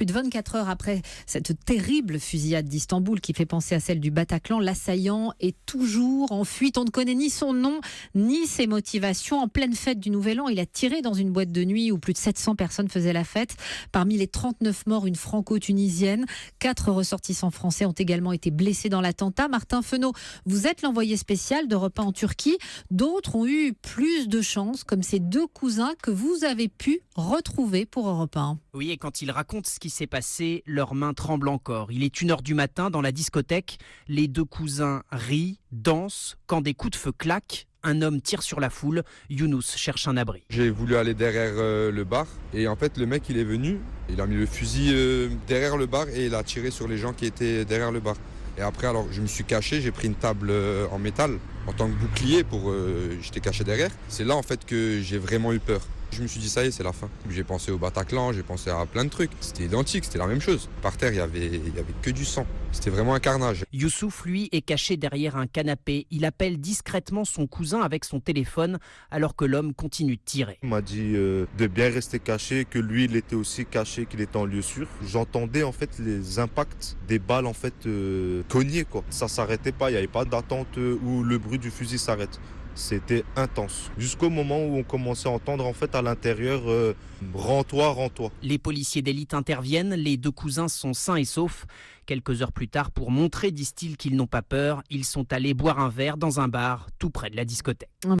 Plus de 24 heures après cette terrible fusillade d'Istanbul qui fait penser à celle du Bataclan, l'assaillant est toujours en fuite. On ne connaît ni son nom ni ses motivations. En pleine fête du Nouvel An, il a tiré dans une boîte de nuit où plus de 700 personnes faisaient la fête. Parmi les 39 morts, une franco-tunisienne. 4 ressortissants français ont également été blessés dans l'attentat. Martin Fenot, vous êtes l'envoyé spécial d'Europe 1 en Turquie. D'autres ont eu plus de chance, comme ces 2 cousins que vous avez pu retrouver pour Europe 1. Oui, et quand ils racontent ce qui s'est passé, leurs mains tremblent encore. Il est 1h du matin dans la discothèque. Les 2 cousins rient, dansent. Quand des coups de feu claquent, un homme tire sur la foule. Younous cherche un abri. J'ai voulu aller derrière le bar et en fait le mec il est venu, il a mis le fusil derrière le bar et il a tiré sur les gens qui étaient derrière le bar. Et après alors je me suis caché, j'ai pris une table en métal en tant que bouclier pour j'étais caché derrière. C'est là en fait que j'ai vraiment eu peur. Je me suis dit ça y est, c'est la fin. J'ai pensé au Bataclan, j'ai pensé à plein de trucs. C'était identique, c'était la même chose. Par terre, il y avait que du sang. C'était vraiment un carnage. Youssouf, lui, est caché derrière un canapé. Il appelle discrètement son cousin avec son téléphone alors que l'homme continue de tirer. Il m'a dit de bien rester caché, que lui, il était aussi caché, qu'il était en lieu sûr. J'entendais en fait les impacts des balles en fait cognées quoi. Ça s'arrêtait pas, il n'y avait pas d'attente où le bruit du fusil s'arrête. C'était intense. Jusqu'au moment où on commençait à entendre en fait à l'intérieur rends-toi, rends-toi. Les policiers d'élite interviennent, les 2 cousins sont sains et saufs. Quelques heures plus tard, pour montrer, disent-ils, qu'ils n'ont pas peur, ils sont allés boire un verre dans un bar tout près de la discothèque.